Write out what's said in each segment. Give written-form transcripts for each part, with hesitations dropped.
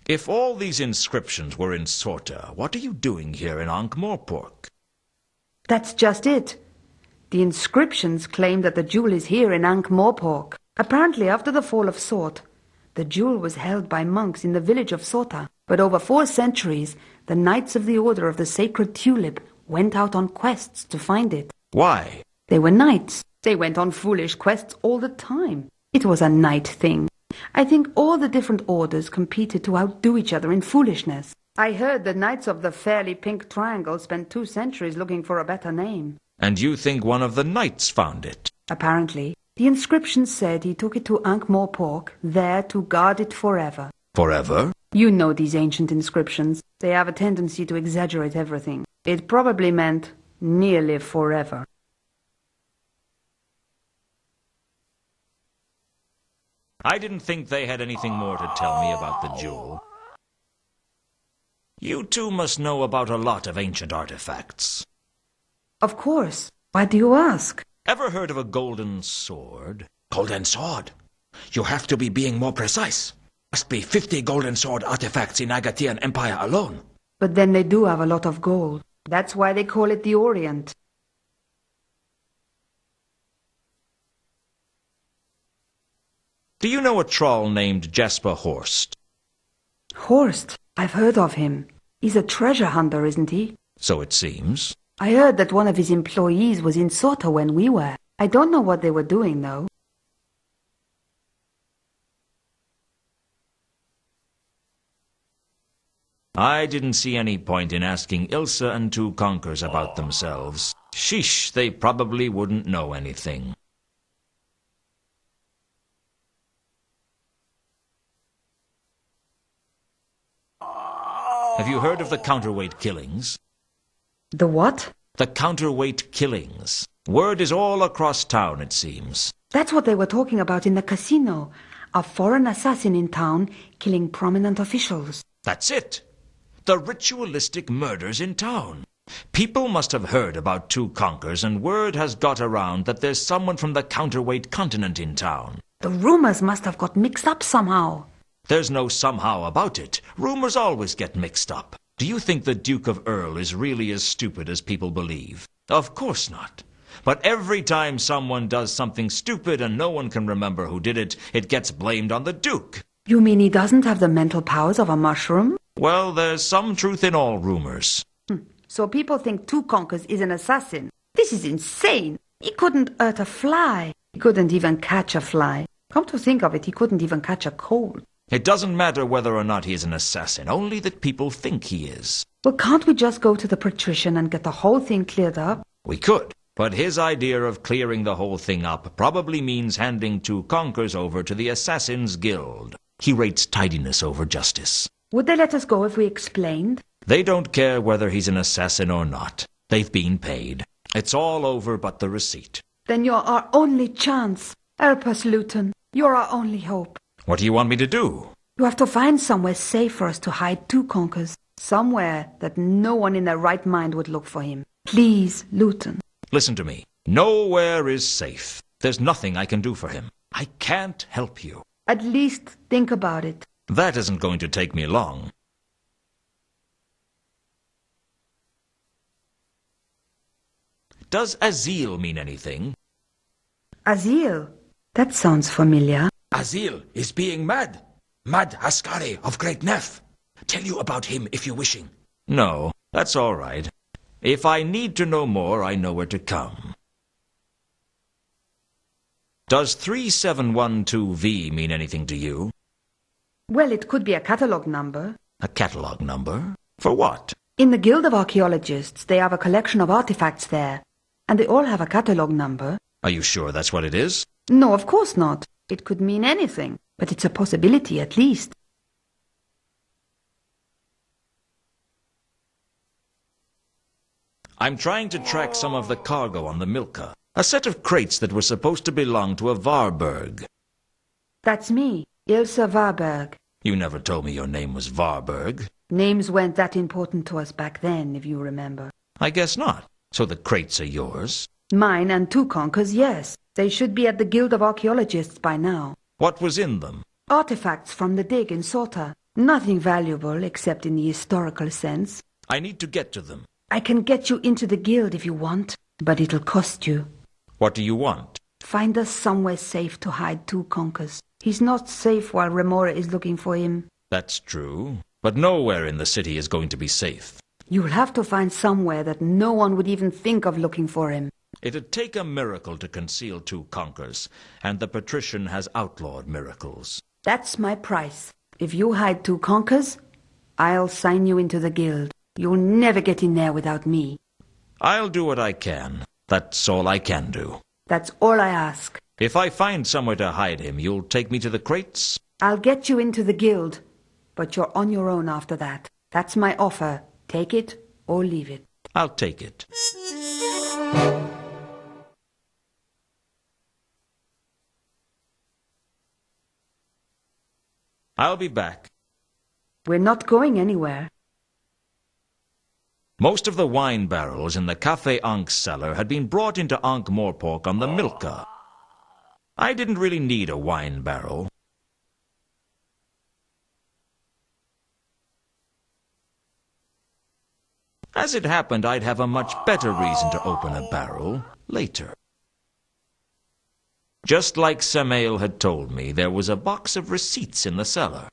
If all these inscriptions were in Sorta, what are you doing here in Ankh-Morpork? That's just it. The inscriptions claim that the jewel is here in Ankh-Morpork. Apparently, after the fall of Sort, the jewel was held by monks in the village of Sorta. But over 4 centuries, the Knights of the Order of the Sacred Tulip went out on quests to find it. Why? They were knights. They went on foolish quests all the time. It was a knight thing. I think all the different orders competed to outdo each other in foolishness. I heard the Knights of the Fairly Pink Triangle spent 2 centuries looking for a better name. And you think one of the knights found it? Apparently. The inscription said he took it to Ankh-Morpork, there to guard it forever. Forever? You know these ancient inscriptions. They have a tendency to exaggerate everything. It probably meant nearly forever. I didn't think they had anything more to tell me about the jewel. You two must know about a lot of ancient artifacts. Of course. Why do you ask? Ever heard of a golden sword? Golden sword? You have to be being more precise. Must be 50 golden sword artifacts in Agathian Empire alone. But then they do have a lot of gold. That's why they call it the Orient. Do you know a troll named Jasper Horst? Horst? I've heard of him. He's a treasure hunter, isn't he? So it seems. I heard that one of his employees was in Sorta when we were. I don't know what they were doing, though. I didn't see any point in asking Ilsa and 2 conkers about themselves. Sheesh, they probably wouldn't know anything. Have you heard of the counterweight killings? The what? The counterweight killings. Word is all across town, it seems. That's what they were talking about in the casino. A foreign assassin in town killing prominent officials. That's it. The ritualistic murders in town. People must have heard about 2 conkers, and word has got around that there's someone from the counterweight continent in town. The rumors must have got mixed up somehow. There's no somehow about it. Rumors always get mixed up. Do you think the Duke of Earl is really as stupid as people believe? Of course not. But every time someone does something stupid and no one can remember who did it, it gets blamed on the Duke. You mean he doesn't have the mental powers of a mushroom? Well, there's some truth in all rumors. So people think 2 conkers is an assassin. This is insane. He couldn't hurt a fly. He couldn't even catch a fly. Come to think of it, he couldn't even catch a cold. It doesn't matter whether or not he is an assassin, only that people think he is. Well, can't we just go to the patrician and get the whole thing cleared up? We could, but his idea of clearing the whole thing up probably means handing 2 conkers over to the Assassin's Guild. He rates tidiness over justice. Would they let us go if we explained? They don't care whether he's an assassin or not. They've been paid. It's all over but the receipt. Then you're our only chance. Help us, Lewton. You're our only hope. What do you want me to do? You have to find somewhere safe for us to hide 2 conkers. Somewhere that no one in their right mind would look for him. Please, Lewton. Listen to me. Nowhere is safe. There's nothing I can do for him. I can't help you. At least think about it. That isn't going to take me long. Does Azil mean anything? Azil? That sounds familiar. Azil is being mad. Mad Askari of Great Nef. Tell you about him if you're wishing. No, that's all right. If I need to know more, I know where to come. Does 3712V mean anything to you? Well, it could be a catalogue number. A catalogue number? For what? In the Guild of Archaeologists, they have a collection of artifacts there. And they all have a catalogue number. Are you sure that's what it is? No, of course not. It could mean anything. But it's a possibility, at least. I'm trying to track some of the cargo on the Milka. A set of crates that were supposed to belong to a Varberg. That's me, Ilsa Varberg. You never told me your name was Varberg. Names weren't that important to us back then, if you remember. I guess not. So the crates are yours? Mine and 2 conkers, yes. They should be at the Guild of Archaeologists by now. What was in them? Artifacts from the dig in Sorta. Nothing valuable except in the historical sense. I need to get to them. I can get you into the guild if you want, but it'll cost you. What do you want? Find us somewhere safe to hide two conkers. He's not safe while Remora is looking for him. That's true. But nowhere in the city is going to be safe. You'll have to find somewhere that no one would even think of looking for him. It'd take a miracle to conceal two conkers, and the patrician has outlawed miracles. That's my price. If you hide two conkers, I'll sign you into the guild. You'll never get in there without me. I'll do what I can. That's all I can do. That's all I ask. If I find somewhere to hide him, you'll take me to the crates? I'll get you into the guild, but you're on your own after that. That's my offer. Take it or leave it. I'll take it. I'll be back. We're not going anywhere. Most of the wine barrels in the Café Ank's cellar had been brought into Ankh-Morpork on the Milka. I didn't really need a wine barrel. As it happened, I'd have a much better reason to open a barrel later. Just like Samael had told me, there was a box of receipts in the cellar.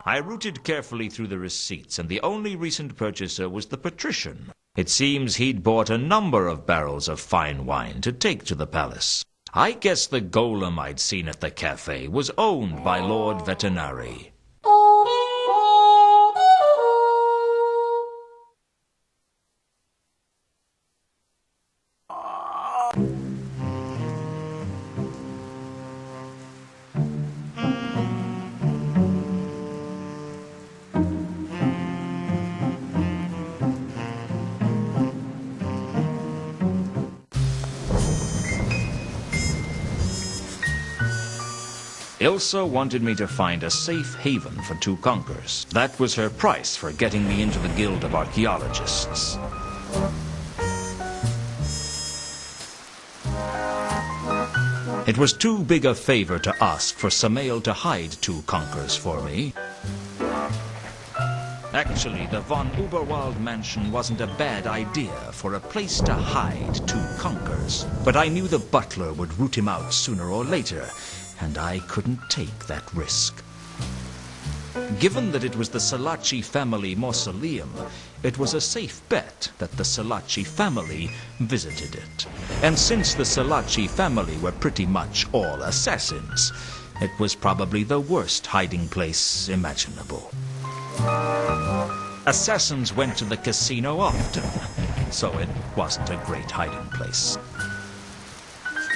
I rooted carefully through the receipts, and the only recent purchaser was the patrician. It seems he'd bought a number of barrels of fine wine to take to the palace. I guess the golem I'd seen at the cafe was owned by Lord Veterinary. Ilsa wanted me to find a safe haven for two conkers. That was her price for getting me into the Guild of Archaeologists. It was too big a favor to ask for Samael to hide two conkers for me. Actually, the von Uberwald mansion wasn't a bad idea for a place to hide two conkers. But I knew the butler would root him out sooner or later, and I couldn't take that risk. Given that it was the Salaci family mausoleum, it was a safe bet that the Salaci family visited it. And since the Salaci family were pretty much all assassins, it was probably the worst hiding place imaginable. Assassins went to the casino often, so it wasn't a great hiding place.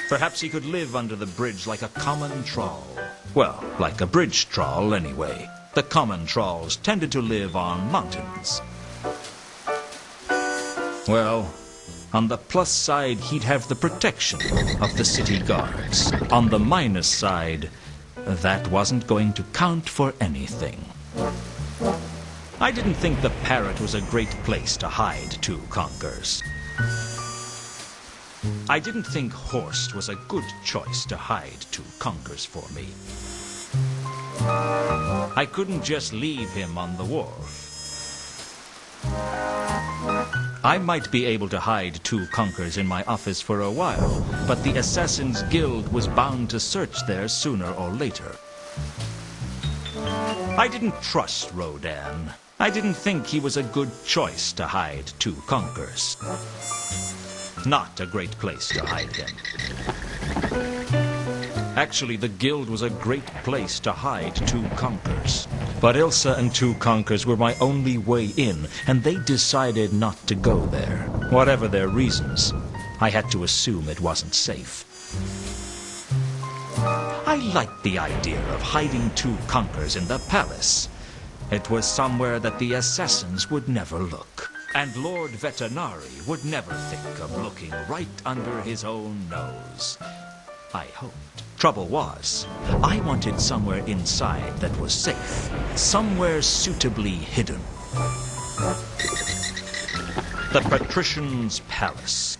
Perhaps he could live under the bridge like a common trawl. Well, like a bridge trawl, anyway. The common trawls tended to live on mountains. Well, on the plus side, he'd have the protection of the city guards. On the minus side, that wasn't going to count for anything. I didn't think the Parrot was a great place to hide two conkers. I didn't think Horst was a good choice to hide two conkers for me. I couldn't just leave him on the wharf. I might be able to hide two conkers in my office for a while, but the Assassin's Guild was bound to search there sooner or later. I didn't trust Rodan. I didn't think he was a good choice to hide two conkers. Not a great place to hide him. Actually, the guild was a great place to hide two conkers. But Ilsa and two conkers were my only way in, and they decided not to go there. Whatever their reasons, I had to assume it wasn't safe. I liked the idea of hiding two conkers in the palace. It was somewhere that the assassins would never look. And Lord Veterinary would never think of looking right under his own nose. I hoped. Trouble was, I wanted somewhere inside that was safe. Somewhere suitably hidden. The Patrician's Palace.